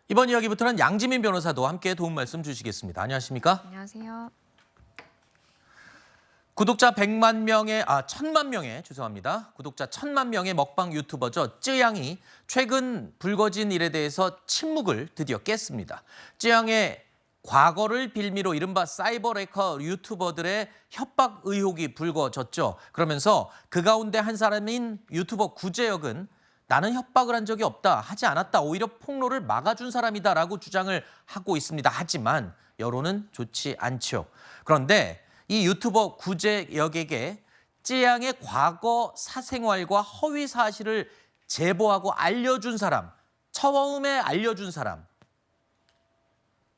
이번 이야기부터는 양지민 변호사도 함께 도움 말씀 주시겠습니다. 안녕하십니까? 안녕하세요. 구독자 1000만 명의 죄송합니다. 구독자 1000만 명의 먹방 유튜버죠. 쯔양이 최근 불거진 일에 대해서 침묵을 드디어 깼습니다. 쯔양의 과거를 빌미로 이른바 사이버 레커 유튜버들의 협박 의혹이 불거졌죠. 그러면서 그 가운데 한 사람인 유튜버 구제혁은 나는 협박을 한 적이 없다, 하지 않았다, 오히려 폭로를 막아준 사람이다라고 주장을 하고 있습니다. 하지만 여론은 좋지 않죠. 그런데 이 유튜버 구제혁에게 쯔양의 과거 사생활과 허위 사실을 제보하고 알려준 사람, 처음에 알려준 사람,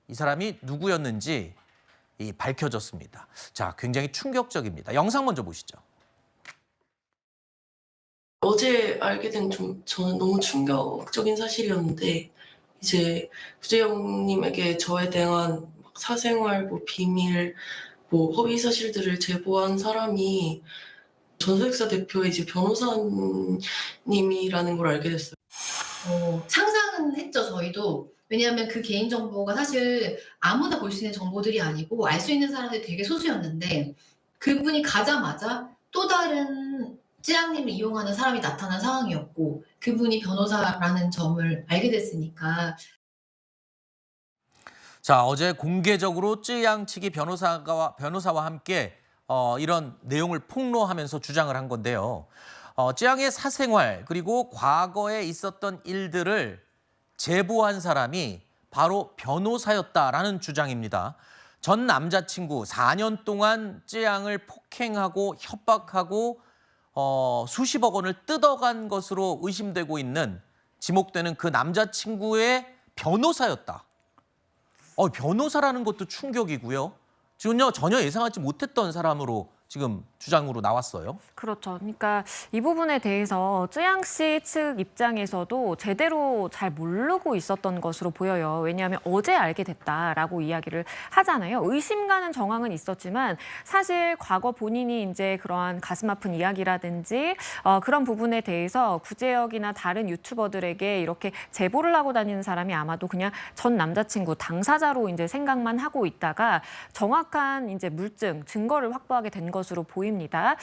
이 사람이 누구였는지 밝혀졌습니다. 자, 굉장히 충격적입니다. 영상 먼저 보시죠. 어제 알게 된 저는 너무 충격적인 사실이었는데, 이제 구재영님에게 저에 대한 사생활, 비밀, 허위 사실들을 제보한 사람이 전세계사 대표의 이제 변호사님이라는 걸 알게 됐어요. 상상은 했죠, 저희도. 왜냐하면 그 개인정보가 사실 아무나 볼 수 있는 정보들이 아니고 알 수 있는 사람들이 되게 소수였는데, 그분이 가자마자 또 다른 쯔양님을 이용하는 사람이 나타난 상황이었고, 그분이 변호사라는 점을 알게 됐으니까. 자, 어제 공개적으로 쯔양 측이 변호사와 함께 이런 내용을 폭로하면서 주장을 한 건데요. 쯔양의 사생활 그리고 과거에 있었던 일들을 제보한 사람이 바로 변호사였다라는 주장입니다. 전 남자친구 4년 동안 쯔양을 폭행하고 협박하고 수십억 원을 뜯어간 것으로 의심되고 있는, 지목되는 그 남자친구의 변호사였다. 변호사라는 것도 충격이고요. 전혀 예상하지 못했던 사람으로 지금 주장으로 나왔어요. 그렇죠. 그러니까 이 부분에 대해서 쯔양 씨 측 입장에서도 제대로 잘 모르고 있었던 것으로 보여요. 왜냐하면 어제 알게 됐다라고 이야기를 하잖아요. 의심 가는 정황은 있었지만 사실 과거 본인이 이제 그러한 가슴 아픈 이야기라든지 그런 부분에 대해서 구제혁이나 다른 유튜버들에게 이렇게 제보를 하고 다니는 사람이 아마도 그냥 전 남자친구 당사자로 이제 생각만 하고 있다가 정확한 이제 물증, 증거를 확보하게 된 것으로 보입니다.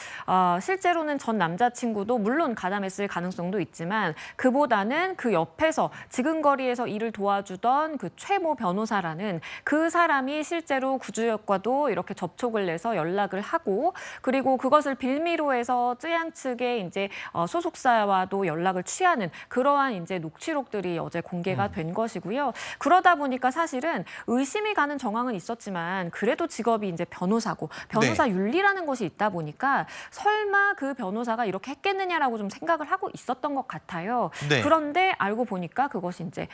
실제로는 전 남자친구도 물론 가담했을 가능성도 있지만 그보다는 그 옆에서 지근거리에서 일을 도와주던 그 최모 변호사라는 그 사람이 실제로 구주혁과도 이렇게 접촉을 해서 연락을 하고, 그리고 그것을 빌미로 해서 쯔양 측의 이제 소속사와도 연락을 취하는 그러한 이제 녹취록들이 어제 공개가 된 것이고요. 그러다 보니까 사실은 의심이 가는 정황은 있었지만 그래도 직업이 이제 변호사고 변호사 윤리라는 것이 있다 보니까 설마 그 변호사가 이렇게 했겠느냐라고 좀 생각을 하고 있었던 것 같아요. 네. 그런데 알고 보니까 그것이 이제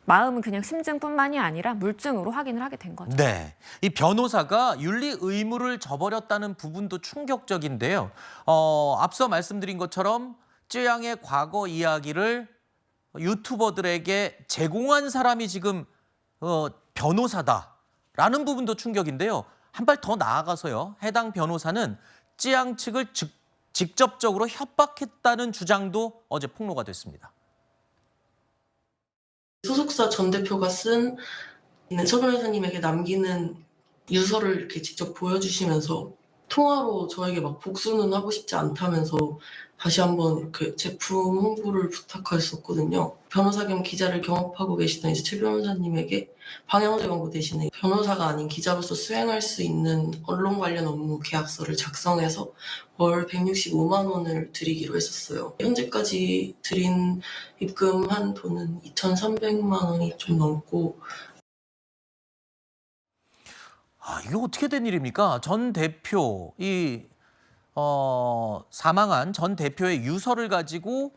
마음은 그냥 심증뿐만이 아니라 물증으로 확인을 하게 된 거죠. 네, 이 변호사가 윤리 의무를 저버렸다는 부분도 충격적인데요. 앞서 말씀드린 것처럼 쯔양의 과거 이야기를 유튜버들에게 제공한 사람이 지금 변호사다라는 부분도 충격인데요. 한 발 더 나아가서요, 해당 변호사는 쯔양 측을 직접적으로 협박했다는 주장도 어제 폭로가 됐습니다. 소속사 전 대표가 쓴 서 변호사님에게 남기는 유서를 이렇게 직접 보여주시면서 통화로 저에게 복수는 하고 싶지 않다면서 다시 한번 그 제품 홍보를 부탁하셨었거든요. 변호사 겸 기자를 경업하고 계시던 이제 최 변호사님에게 방향제 광고 대신에 변호사가 아닌 기자로서 수행할 수 있는 언론 관련 업무 계약서를 작성해서 월 165만 원을 드리기로 했었어요. 현재까지 입금한 돈은 2,300만 원이 좀 넘고. 이거 어떻게 된 일입니까? 전 대표, 사망한 전 대표의 유서를 가지고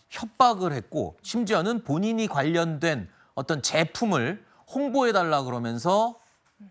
협박을 했고, 심지어는 본인이 관련된 어떤 제품을 홍보해달라 그러면서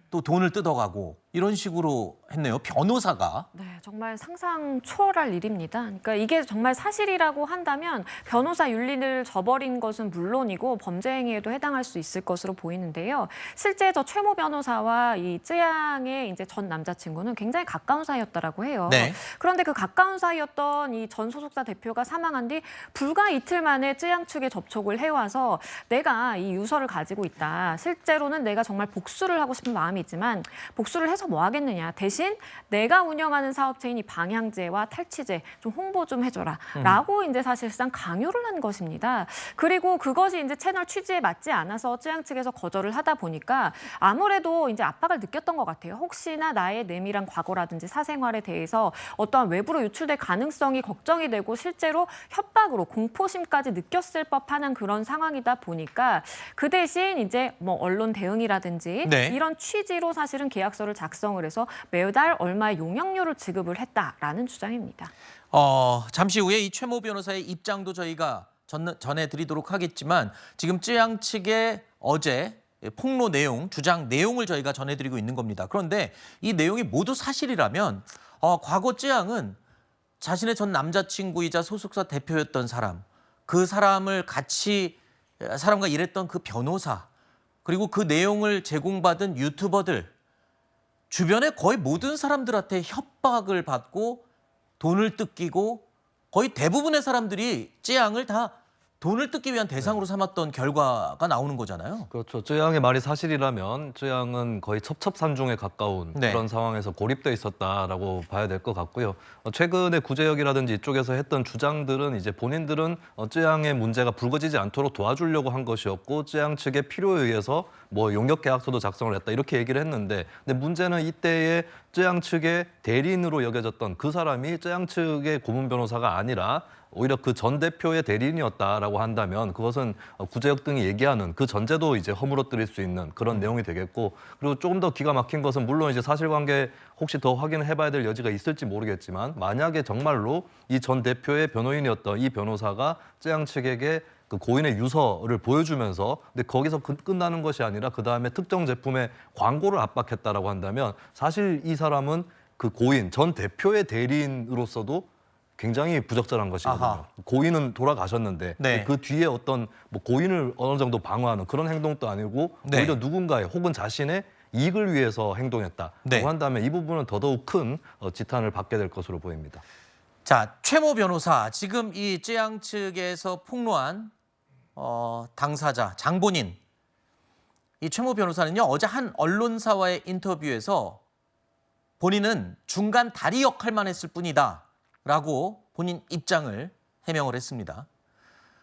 또 돈을 뜯어가고, 이런 식으로 했네요. 변호사가. 네, 정말 상상 초월할 일입니다. 그러니까 이게 정말 사실이라고 한다면 변호사 윤리를 저버린 것은 물론이고 범죄 행위에도 해당할 수 있을 것으로 보이는데요. 실제 저 최모 변호사와 이 쯔양의 이제 전 남자친구는 굉장히 가까운 사이였다라고 해요. 네. 그런데 그 가까운 사이였던 이 전 소속사 대표가 사망한 뒤 불과 이틀 만에 쯔양 측에 접촉을 해와서 내가 이 유서를 가지고 있다. 실제로는 내가 정말 복수를 하고 싶은 마음이 있지만 복수를 해서 뭐 하겠느냐. 대신 내가 운영하는 사업체인 이 방향제와 탈취제 좀 홍보 좀 해줘라. 라고 이제 사실상 강요를 한 것입니다. 그리고 그것이 이제 채널 취지에 맞지 않아서 쯔양 측에서 거절을 하다 보니까 아무래도 이제 압박을 느꼈던 것 같아요. 혹시나 나의 내밀한 과거라든지 사생활에 대해서 어떠한 외부로 유출될 가능성이 걱정이 되고 실제로 협박으로 공포심까지 느꼈을 법한 그런 상황이다 보니까 그 대신 이제 뭐 언론 대응이라든지 네. 이런 취지로 사실은 계약서를 작성을 해서 매달 얼마의 용역료를 지급을 했다라는 주장입니다. 잠시 후에 이 최모 변호사의 입장도 저희가 전해드리도록 하겠지만 지금 쯔양 측의 어제 폭로 내용, 주장 내용을 저희가 전해드리고 있는 겁니다. 그런데 이 내용이 모두 사실이라면 과거 쯔양은 자신의 전 남자친구이자 소속사 대표였던 사람, 그 사람을 같이 사람과 일했던 그 변호사, 그리고 그 내용을 제공받은 유튜버들, 주변의 거의 모든 사람들한테 협박을 받고 돈을 뜯기고 거의 대부분의 사람들이 쯔양을 다 돈을 뜯기 위한 대상으로 삼았던 결과가 나오는 거잖아요. 그렇죠. 쯔양의 말이 사실이라면 쯔양은 거의 첩첩산중에 가까운 네. 그런 상황에서 고립돼 있었다라고 봐야 될 것 같고요. 최근에 구제역이라든지 이쪽에서 했던 주장들은 이제 본인들은 쯔양의 문제가 불거지지 않도록 도와주려고 한 것이었고 쯔양 측의 필요에 의해서 뭐 용역 계약서도 작성을 했다 이렇게 얘기를 했는데 근데 문제는 이때의 쯔양 측의 대리인으로 여겨졌던 그 사람이 쯔양 측의 고문 변호사가 아니라 오히려 그 전 대표의 대리인이었다라고 한다면 그것은 구제역 등이 얘기하는 그 전제도 이제 허물어뜨릴 수 있는 그런 내용이 되겠고 그리고 조금 더 기가 막힌 것은 물론 이제 사실관계 혹시 더 확인을 해봐야 될 여지가 있을지 모르겠지만 만약에 정말로 이 전 대표의 변호인이었던 이 변호사가 쯔양 측에게 그 고인의 유서를 보여주면서 근데 거기서 끝나는 것이 아니라 그 다음에 특정 제품의 광고를 압박했다라고 한다면 사실 이 사람은 그 고인 전 대표의 대리인으로서도 굉장히 부적절한 것이거든요. 아하. 고인은 돌아가셨는데 네. 그 뒤에 어떤 뭐 고인을 어느 정도 방어하는 그런 행동도 아니고 네. 오히려 누군가의 혹은 자신의 이익을 위해서 행동했다라고 네. 한다면 이 부분은 더더욱 큰 지탄을 받게 될 것으로 보입니다. 자, 최모 변호사, 지금 이 쯔양 측에서 폭로한 당사자, 장본인, 이 최모 변호사는요, 어제 한 언론사와의 인터뷰에서 본인은 중간 다리 역할만 했을 뿐이다 라고 본인 입장을 해명을 했습니다.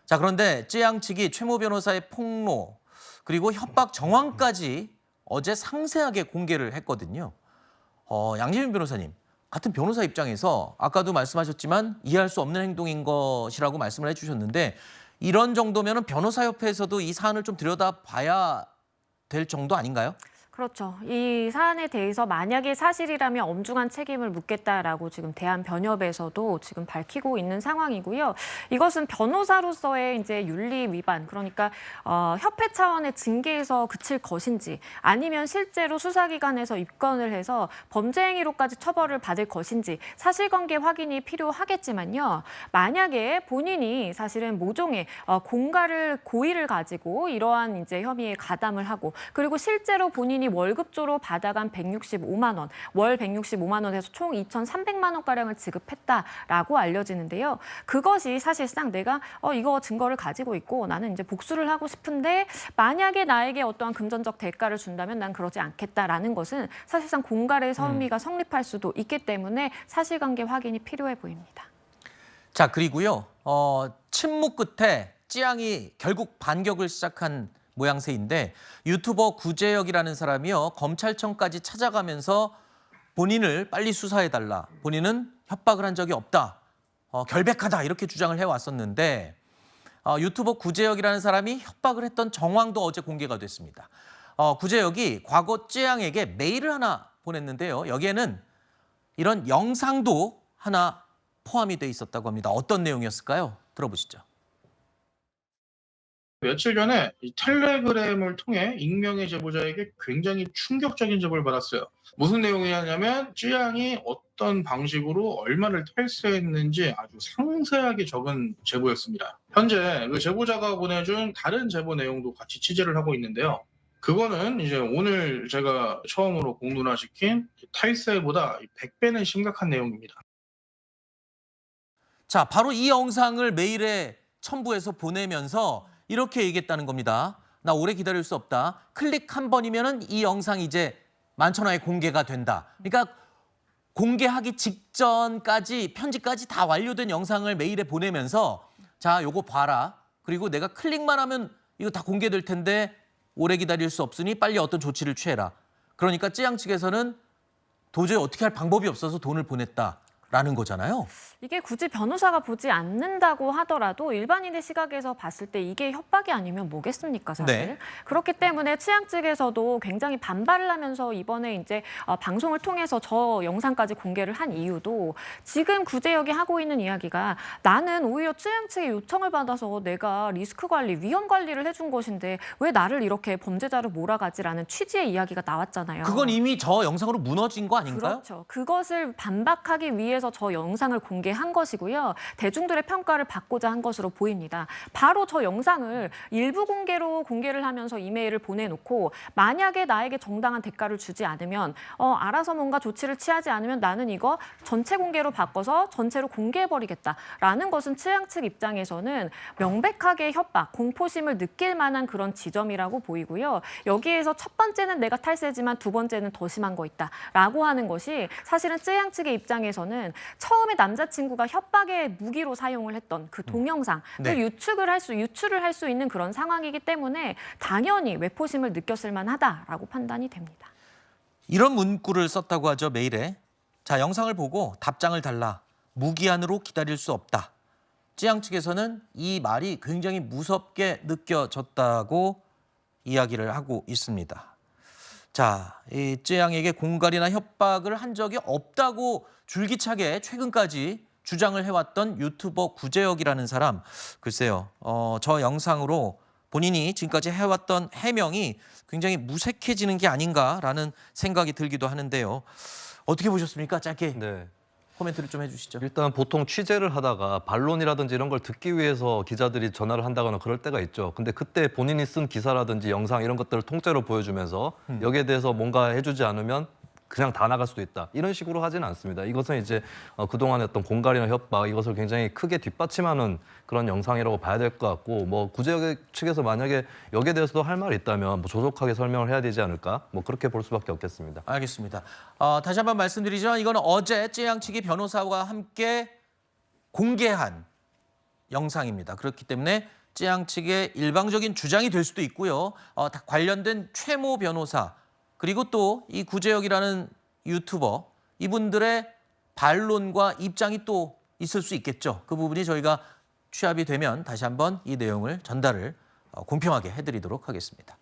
자, 그런데 쯔양 측이 최모 변호사의 폭로 그리고 협박 정황까지 어제 상세하게 공개를 했거든요. 양재민 변호사님, 같은 변호사 입장에서 아까도 말씀하셨지만 이해할 수 없는 행동인 것이라고 말씀을 해주셨는데 이런 정도면 변호사협회에서도 이 사안을 좀 들여다봐야 될 정도 아닌가요? 그렇죠. 이 사안에 대해서 만약에 사실이라면 엄중한 책임을 묻겠다라고 지금 대한변협에서도 지금 밝히고 있는 상황이고요. 이것은 변호사로서의 이제 윤리 위반, 그러니까 협회 차원의 징계에서 그칠 것인지 아니면 실제로 수사기관에서 입건을 해서 범죄 행위로까지 처벌을 받을 것인지 사실관계 확인이 필요하겠지만요. 만약에 본인이 사실은 모종의 공갈을 고의를 가지고 이러한 이제 혐의에 가담을 하고 그리고 실제로 본인이 월급조로 받아간 165만 원, 월 165만 원에서 총 2,300만 원가량을 지급했다라고 알려지는데요. 그것이 사실상 내가 이거 증거를 가지고 있고 나는 이제 복수를 하고 싶은데 만약에 나에게 어떠한 금전적 대가를 준다면 난 그러지 않겠다라는 것은 사실상 공갈의 혐의가 성립할 수도 있기 때문에 사실관계 확인이 필요해 보입니다. 자, 그리고요. 침묵 끝에 쯔양이 결국 반격을 시작한 모양새인데 유튜버 구제혁이라는 사람이요. 검찰청까지 찾아가면서 본인을 빨리 수사해달라. 본인은 협박을 한 적이 없다. 결백하다. 이렇게 주장을 해왔었는데 유튜버 구제혁이라는 사람이 협박을 했던 정황도 어제 공개가 됐습니다. 구제혁이 과거 쯔양에게 메일을 하나 보냈는데요. 여기에는 이런 영상도 하나 포함이 돼 있었다고 합니다. 어떤 내용이었을까요? 들어보시죠. 며칠 전에 이 텔레그램을 통해 익명의 제보자에게 굉장히 충격적인 제보를 받았어요. 무슨 내용이냐면 쯔양이 어떤 방식으로 얼마를 탈세했는지 아주 상세하게 적은 제보였습니다. 현재 그 제보자가 보내준 다른 제보 내용도 같이 취재를 하고 있는데요. 그거는 이제 오늘 제가 처음으로 공론화시킨 탈세보다 100배는 심각한 내용입니다. 자, 바로 이 영상을 메일에 첨부해서 보내면서 이렇게 얘기했다는 겁니다. 나 오래 기다릴 수 없다. 클릭 한 번이면은 이 영상이 이제 만천하에 공개가 된다. 그러니까 공개하기 직전까지 편집까지 다 완료된 영상을 메일에 보내면서 자, 요거 봐라. 그리고 내가 클릭만 하면 이거 다 공개될 텐데 오래 기다릴 수 없으니 빨리 어떤 조치를 취해라. 그러니까 쯔양 측에서는 도저히 어떻게 할 방법이 없어서 돈을 보냈다라는 거잖아요. 이게 굳이 변호사가 보지 않는다고 하더라도 일반인의 시각에서 봤을 때 이게 협박이 아니면 뭐겠습니까, 사실. 네. 그렇기 때문에 쯔양 측에서도 굉장히 반발을 하면서 이번에 이제 방송을 통해서 저 영상까지 공개를 한 이유도 지금 구제역이 하고 있는 이야기가 나는 오히려 쯔양 측의 요청을 받아서 내가 리스크 관리, 위험 관리를 해준 것인데 왜 나를 이렇게 범죄자로 몰아가지라는 취지의 이야기가 나왔잖아요. 그건 이미 저 영상으로 무너진 거 아닌가요? 그렇죠. 그것을 반박하기 위해서 저 영상을 공개한 것이고요. 대중들의 평가를 받고자 한 것으로 보입니다. 바로 저 영상을 일부 공개를 하면서 이메일을 보내놓고 만약에 나에게 정당한 대가를 주지 않으면 알아서 뭔가 조치를 취하지 않으면 나는 이거 전체 공개로 바꿔서 전체로 공개해버리겠다라는 것은 쯔양 측 입장에서는 명백하게 협박, 공포심을 느낄 만한 그런 지점이라고 보이고요. 여기에서 첫 번째는 내가 탈세지만 두 번째는 더 심한 거 있다라고 하는 것이 사실은 쯔양 측의 입장에서는 처음에 남자친구가 협박의 무기로 사용을 했던 그 동영상을 네. 유출을 할 수 있는 그런 상황이기 때문에 당연히 외포심을 느꼈을 만하다라고 판단이 됩니다. 이런 문구를 썼다고 하죠, 메일에. 자, 영상을 보고 답장을 달라. 무기한으로 기다릴 수 없다. 쯔양 측에서는 이 말이 굉장히 무섭게 느껴졌다고 이야기를 하고 있습니다. 자, 이 쯔양에게 공갈이나 협박을 한 적이 없다고 줄기차게 최근까지 주장을 해왔던 유튜버 구제혁이라는 사람. 글쎄요, 저 영상으로 본인이 지금까지 해왔던 해명이 굉장히 무색해지는 게 아닌가라는 생각이 들기도 하는데요. 어떻게 보셨습니까? 짧게 네. 코멘트를 좀 해주시죠. 일단 보통 취재를 하다가 반론이라든지 이런 걸 듣기 위해서 기자들이 전화를 한다거나 그럴 때가 있죠. 근데 그때 본인이 쓴 기사라든지 영상 이런 것들을 통째로 보여주면서 여기에 대해서 뭔가 해주지 않으면 그냥 다 나갈 수도 있다. 이런 식으로 하지는 않습니다. 이것은 이제 그동안의 어떤 공갈이나 협박 이것을 굉장히 크게 뒷받침하는 그런 영상이라고 봐야 될 것 같고 뭐 구제역 측에서 만약에 여기에 대해서도 할 말이 있다면 뭐 조속하게 설명을 해야 되지 않을까? 뭐 그렇게 볼 수밖에 없겠습니다. 알겠습니다. 다시 한번 말씀드리지만 이거는 어제 쯔양 측이 변호사와 함께 공개한 영상입니다. 그렇기 때문에 쯔양 측의 일방적인 주장이 될 수도 있고요. 관련된 최모 변호사 그리고 또 이 구제혁이라는 유튜버 이분들의 반론과 입장이 또 있을 수 있겠죠. 그 부분이 저희가 취합이 되면 다시 한번 이 내용을 전달을 공평하게 해드리도록 하겠습니다.